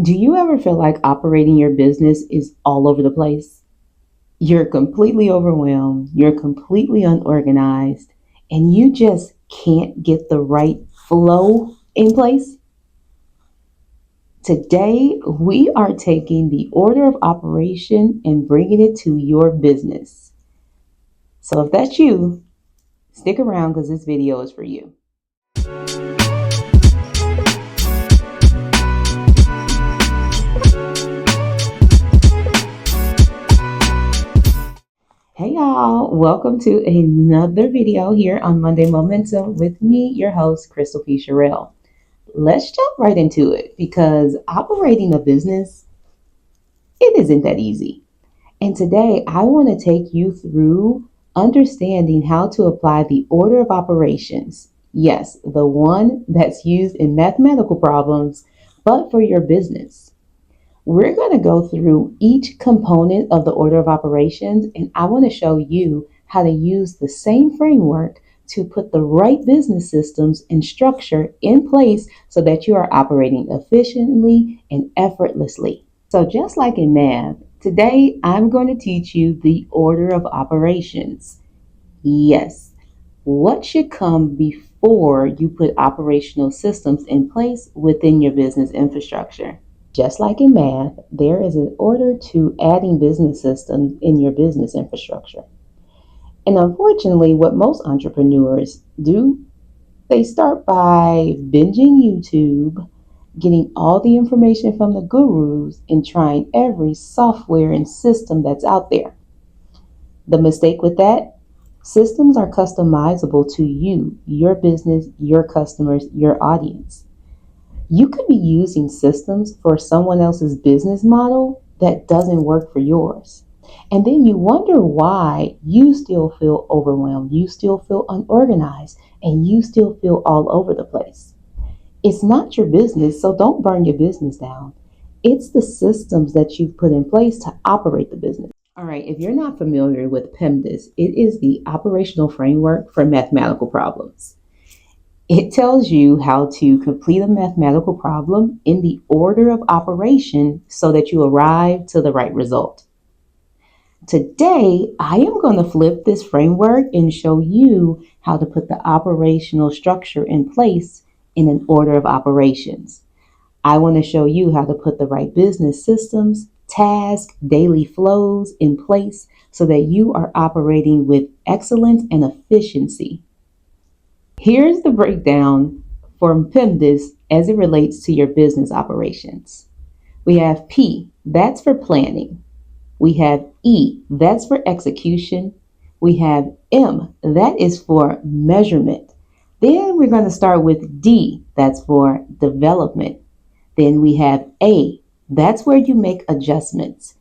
Do you ever feel like operating your business is all over the place? You're completely overwhelmed, you're completely unorganized, and you just can't get the right flow in place? Today, we are taking the order of operation and bringing it to your business. So if that's you, stick around because this video is for you. Hey y'all, welcome to another video here on Monday Momentum with me, your host, Crystal P. Sherrill. Let's jump right into it because operating a business, it isn't that easy. And today I want to take you through understanding how to apply the order of operations. Yes, the one that's used in mathematical problems, but for your business. We're going to go through each component of the order of operations, and I want to show you how to use the same framework to put the right business systems and structure in place so that you are operating efficiently and effortlessly. So just like in math, today I'm going to teach you the order of operations. Yes, what should come before you put operational systems in place within your business infrastructure? Just like in math, there is an order to adding business systems in your business infrastructure. And unfortunately, what most entrepreneurs do, they start by binging YouTube, getting all the information from the gurus, and trying every software and system that's out there. The mistake with that, systems are customizable to you, your business, your customers, your audience. You could be using systems for someone else's business model that doesn't work for yours. And then you wonder why you still feel overwhelmed, you still feel unorganized, and you still feel all over the place. It's not your business, so don't burn your business down. It's the systems that you've put in place to operate the business. All right, if you're not familiar with PEMDAS, it is the operational framework for mathematical problems. It tells you how to complete a mathematical problem in the order of operation so that you arrive to the right result. Today, I am going to flip this framework and show you how to put the operational structure in place in an order of operations. I want to show you how to put the right business systems, tasks, daily flows in place so that you are operating with excellence and efficiency. Here's the breakdown for PEMDAS as it relates to your business operations. We have P, that's for planning. We have E, that's for execution. We have M, that is for measurement. Then we're going to start with D, that's for development. Then we have A, that's where you make adjustments.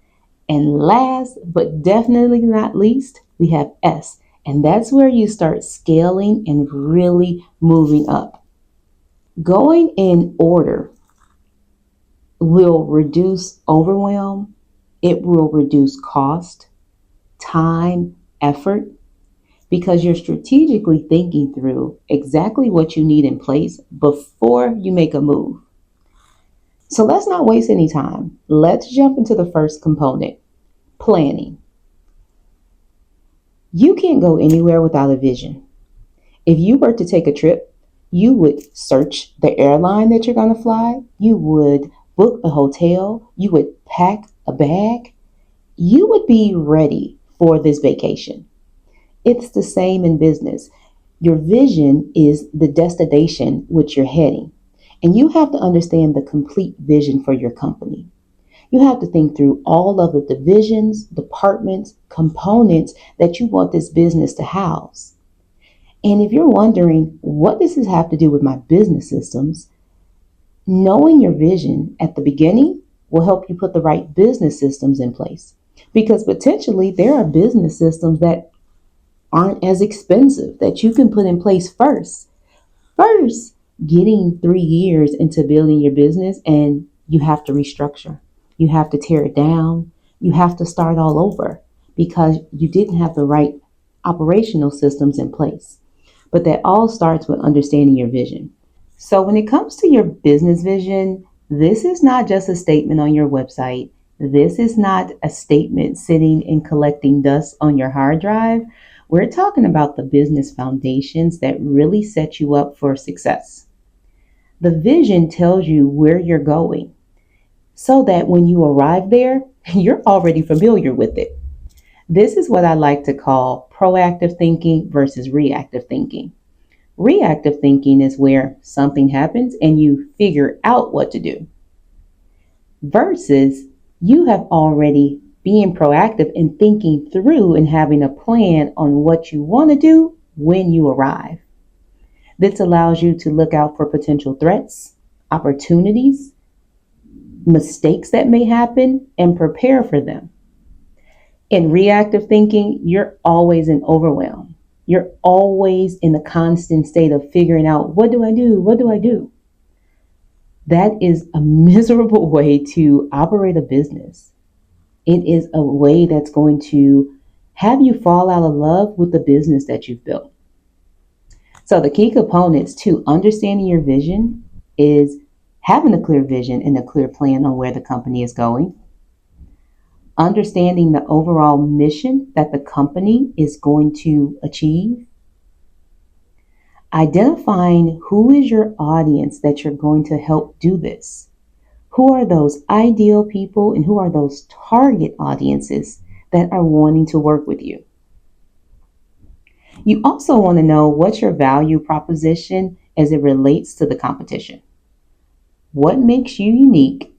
And last but definitely not least, we have S, and that's where you start scaling and really moving up. Going in order will reduce overwhelm, it will reduce cost, time, effort, because you're strategically thinking through exactly what you need in place before you make a move. So let's not waste any time. Let's jump into the first component, planning. You can't go anywhere without a vision. If you were to take a trip, you would search the airline that you're going to fly, you would book the hotel, you would pack a bag, you would be ready for this vacation. It's the same in business. Your vision is the destination which you're heading, and you have to understand the complete vision for your company. You have to think through all of the divisions, departments, components that you want this business to house. And if you're wondering, what does this have to do with my business systems? Knowing your vision at the beginning will help you put the right business systems in place. Because potentially there are business systems that aren't as expensive that you can put in place first. First, getting 3 years into building your business and you have to restructure. You have to tear it down. You have to start all over because you didn't have the right operational systems in place. But that all starts with understanding your vision. So when it comes to your business vision, This is not just a statement on your website. This is not a statement sitting and collecting dust on your hard drive. We're talking about the business foundations that really set you up for success. The vision tells you where you're going so that when you arrive there, you're already familiar with it. This is what I like to call proactive thinking versus reactive thinking. Reactive thinking is where something happens and you figure out what to do, versus you have already being proactive and thinking through and having a plan on what you want to do when you arrive. This allows you to look out for potential threats, opportunities, mistakes that may happen, and prepare for them. In reactive thinking, you're always in overwhelm. You're always in the constant state of figuring out, what do I do? What do I do? That is a miserable way to operate a business. It is a way that's going to have you fall out of love with the business that you've built. So, the key components to understanding your vision is having a clear vision and a clear plan on where the company is going, understanding the overall mission that the company is going to achieve, identifying who is your audience that you're going to help do this. Who are those ideal people and who are those target audiences that are wanting to work with you? You also want to know what's your value proposition as it relates to the competition. What makes you unique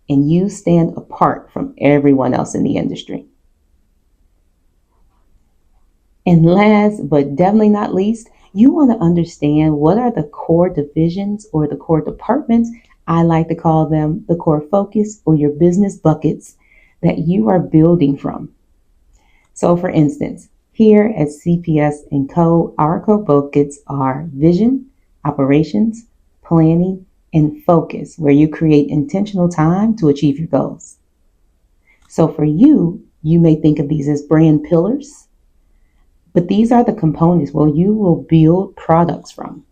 and you stand apart from everyone else in the industry? And last but definitely not least, you want to understand what are the core divisions or the core departments. I like to call them the core focus or your business buckets that you are building from. So for instance, here at CPS & Co., our core buckets are vision, operations, planning, and focus, where you create intentional time to achieve your goals. So for you, you may think of these as brand pillars, but these are the components where you will build products from.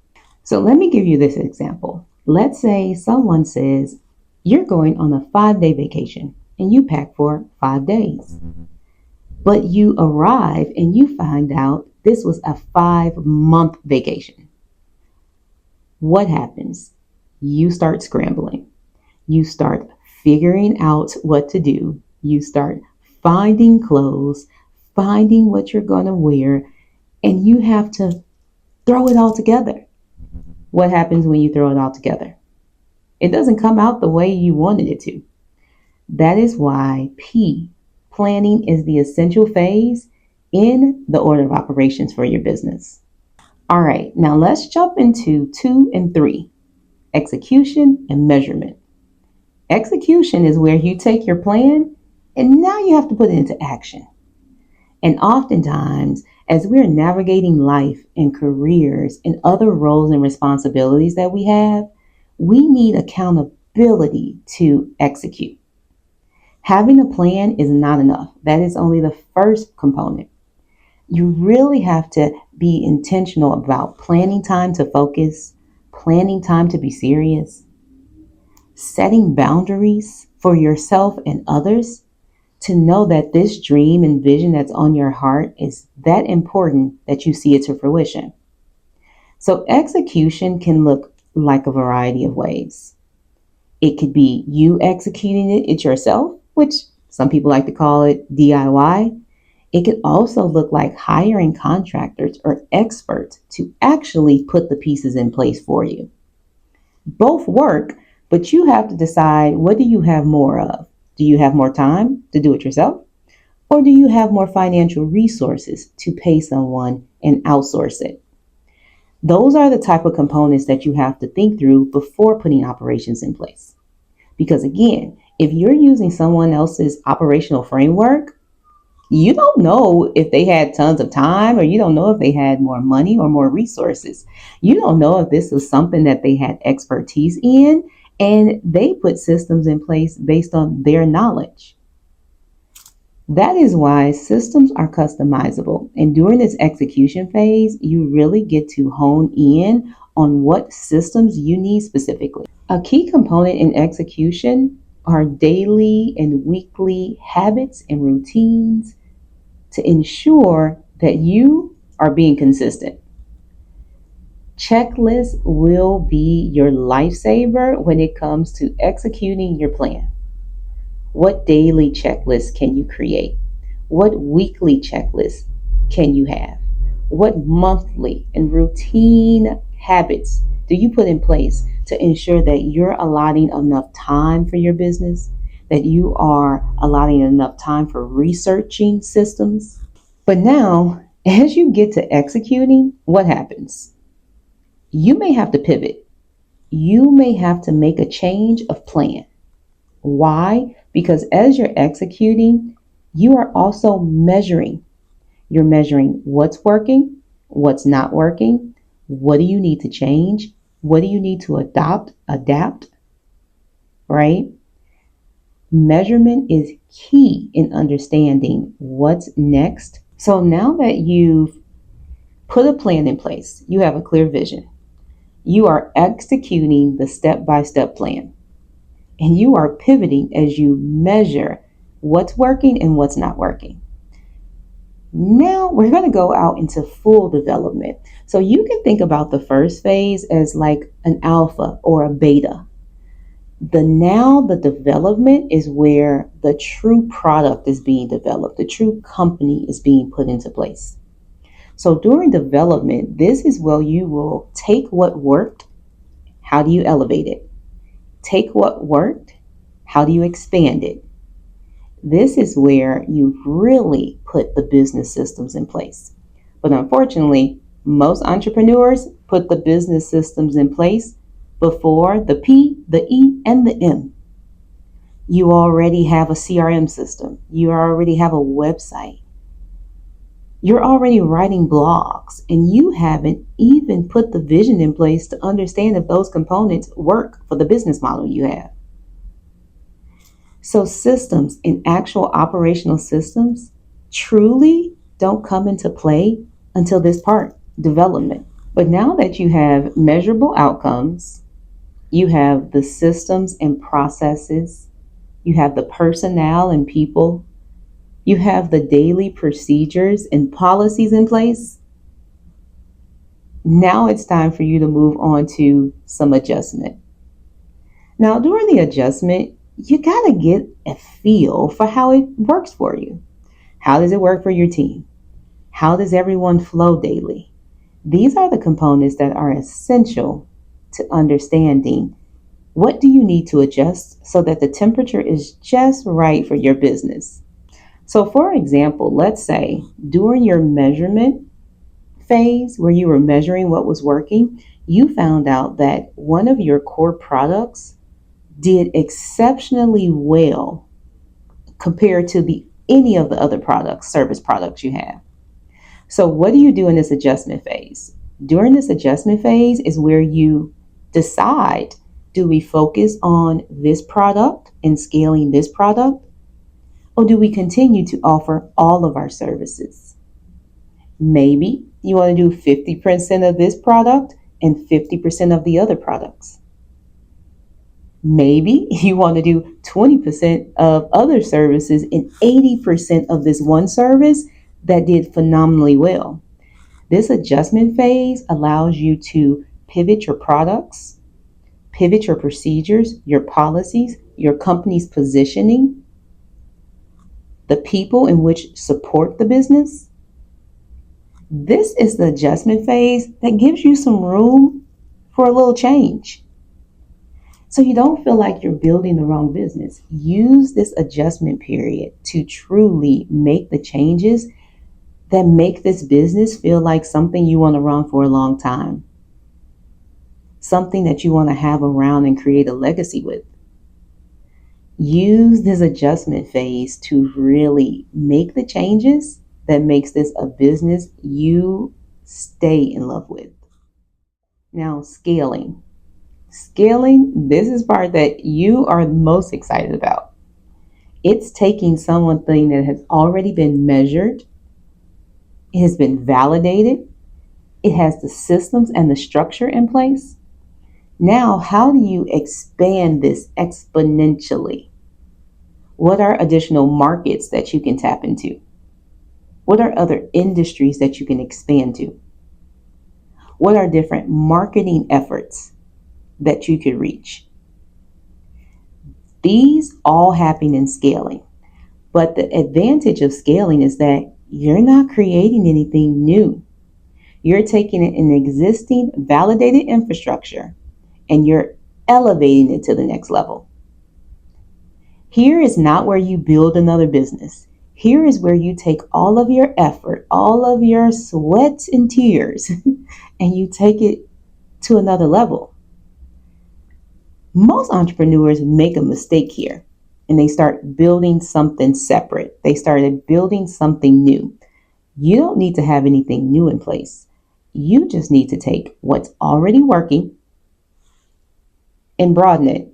So let me give you this example. Let's say someone says you're going on a 5-day vacation and you pack for 5 days. But you arrive and you find out this was a 5-month vacation. What happens? You start scrambling. You start figuring out what to do. You start finding clothes, finding what you're going to wear, and you have to throw it all together. What happens when you throw it all together? It doesn't come out the way you wanted it to. That is why planning is the essential phase in the order of operations for your business. All right, now let's jump into 2 and 3, execution and measurement. Execution is where you take your plan and now you have to put it into action. And oftentimes, as we're navigating life and careers and other roles and responsibilities that we have, we need accountability to execute. Having a plan is not enough. That is only the first component. You really have to be intentional about planning time to focus, planning time to be serious, setting boundaries for yourself and others to know that this dream and vision that's on your heart is that important that you see it to fruition. So execution can look like a variety of ways. It could be you executing it yourself, which some people like to call it DIY. It could also look like hiring contractors or experts to actually put the pieces in place for you. Both work, but you have to decide, what do you have more of? Do you have more time to do it yourself? Or do you have more financial resources to pay someone and outsource it? Those are the type of components that you have to think through before putting operations in place. Because again, if you're using someone else's operational framework, you don't know if they had tons of time, or you don't know if they had more money or more resources. You don't know if this was something that they had expertise in and they put systems in place based on their knowledge. That is why systems are customizable. And during this execution phase, you really get to hone in on what systems you need specifically. A key component in execution are daily and weekly habits and routines to ensure that you are being consistent. Checklists will be your lifesaver when it comes to executing your plan. What daily checklist can you create? What weekly checklist can you have? What monthly and routine habits do you put in place to ensure that you're allotting enough time for your business, that you are allotting enough time for researching systems? But now, as you get to executing, what happens? You may have to pivot. You may have to make a change of plan. Why? Because as you're executing, you are also measuring. You're measuring what's working, what's not working, what do you need to change, what do you need to adapt, right? Measurement is key in understanding what's next. So now that you've put a plan in place, you have a clear vision, you are executing the step by step plan. And you are pivoting as you measure what's working and what's not working. Now we're going to go out into full development. So you can think about the first phase as like an alpha or a beta. The development is where the true product is being developed, the true company is being put into place. So during development, this is where you will take what worked. How do you elevate it? Take what worked. How do you expand it? This is where you really put the business systems in place. But unfortunately, most entrepreneurs put the business systems in place before the P, the E, and the M. You already have a CRM system. You already have a website. You're already writing blogs, and you haven't even put the vision in place to understand if those components work for the business model you have. So systems and actual operational systems truly don't come into play until this part, development. But now that you have measurable outcomes, you have the systems and processes, you have the personnel and people, you have the daily procedures and policies in place. Now it's time for you to move on to some adjustment. Now, during the adjustment, you got to get a feel for how it works for you. How does it work for your team? How does everyone flow daily? These are the components that are essential to understanding what do you need to adjust so that the temperature is just right for your business. So for example, let's say during your measurement phase where you were measuring what was working, you found out that one of your core products did exceptionally well compared to the any of the other products, service products you have. So what do you do in this adjustment phase? During this adjustment phase is where you decide, do we focus on this product and scaling this product? Or do we continue to offer all of our services? Maybe you want to do 50% of this product and 50% of the other products. Maybe you want to do 20% of other services and 80% of this one service that did phenomenally well. This adjustment phase allows you to pivot your products, pivot your procedures, your policies, your company's positioning, the people in which support the business. This is the adjustment phase that gives you some room for a little change. So you don't feel like you're building the wrong business. Use this adjustment period to truly make the changes that make this business feel like something you want to run for a long time. Something that you want to have around and create a legacy with. Use this adjustment phase to really make the changes that makes this a business you stay in love with. Now, scaling. Scaling, this is part that you are most excited about. It's taking something that has already been measured, it has been validated, it has the systems and the structure in place, Now, how do you expand this exponentially? What are additional markets that you can tap into? What are other industries that you can expand to? What are different marketing efforts that you could reach? These all happen in scaling. But the advantage of scaling is that you're not creating anything new. You're taking an existing validated infrastructure and you're elevating it to the next level. Here is not where you build another business. Here is where you take all of your effort, all of your sweat and tears, and you take it to another level. Most entrepreneurs make a mistake here and they start building something separate. They started building something new. You don't need to have anything new in place. You just need to take what's already working and broaden it.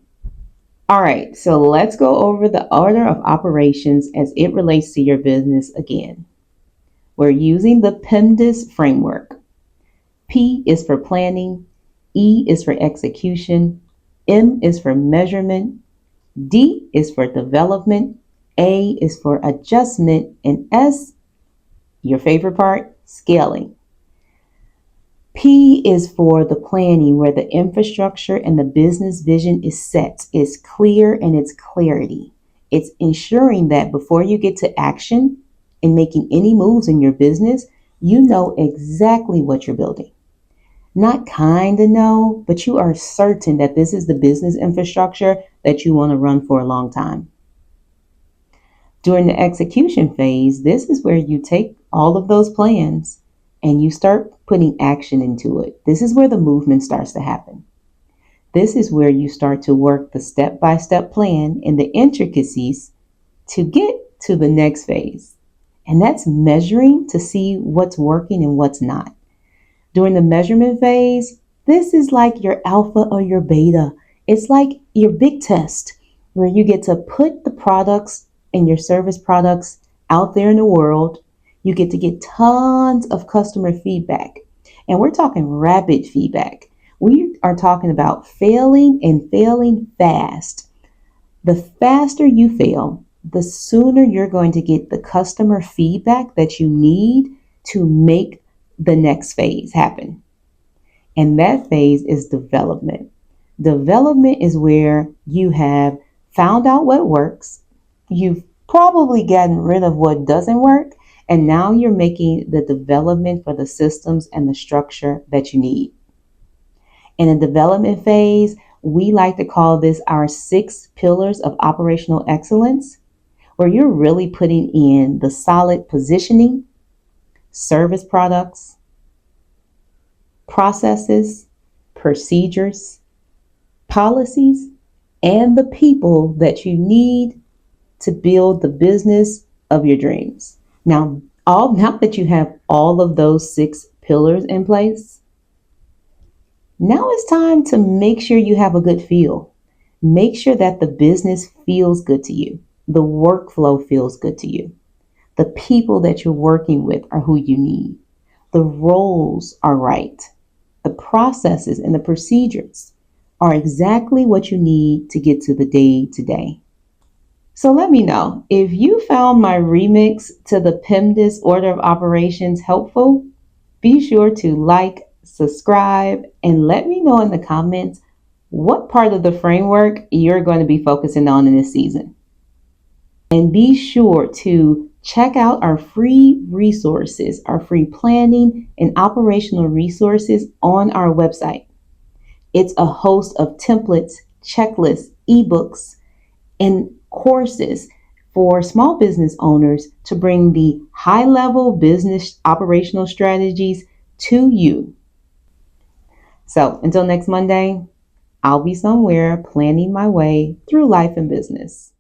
All right, so let's go over the order of operations as it relates to your business again. We're using the PEMDAS framework. P is for planning, E is for execution, M is for measurement, D is for development, A is for adjustment, and S, your favorite part, scaling. P is for the planning, where the infrastructure and the business vision is set, is clear, and it's clarity. It's ensuring that before you get to action and making any moves in your business, you know exactly what you're building. Not kind of know, but you are certain that this is the business infrastructure that you want to run for a long time. During the execution phase, this is where you take all of those plans and you start putting action into it. This is where the movement starts to happen. This is where you start to work the step-by-step plan and the intricacies to get to the next phase. And that's measuring to see what's working and what's not. During the measurement phase, this is like your alpha or your beta. It's like your big test where you get to put the products and your service products out there in the world. You get to get tons of customer feedback. And we're talking rapid feedback. We are talking about failing and failing fast. The faster you fail, the sooner you're going to get the customer feedback that you need to make the next phase happen. And that phase is development. Development is where you have found out what works. You've probably gotten rid of what doesn't work. And now you're making the development for the systems and the structure that you need. In a development phase, we like to call this our 6 pillars of operational excellence, where you're really putting in the solid positioning, service products, processes, procedures, policies, and the people that you need to build the business of your dreams. Now that you have all of those 6 pillars in place, now it's time to make sure you have a good feel. Make sure that the business feels good to you. The workflow feels good to you. The people that you're working with are who you need. The roles are right. The processes and the procedures are exactly what you need to get to the day to day. So let me know if you found my remix to the PEMDAS order of operations helpful. Be sure to like, subscribe, and let me know in the comments what part of the framework you're going to be focusing on in this season. And be sure to check out our free resources, our free planning and operational resources on our website. It's a host of templates, checklists, ebooks, and courses for small business owners to bring the high-level business operational strategies to you. So until next Monday, I'll be somewhere planning my way through life and business.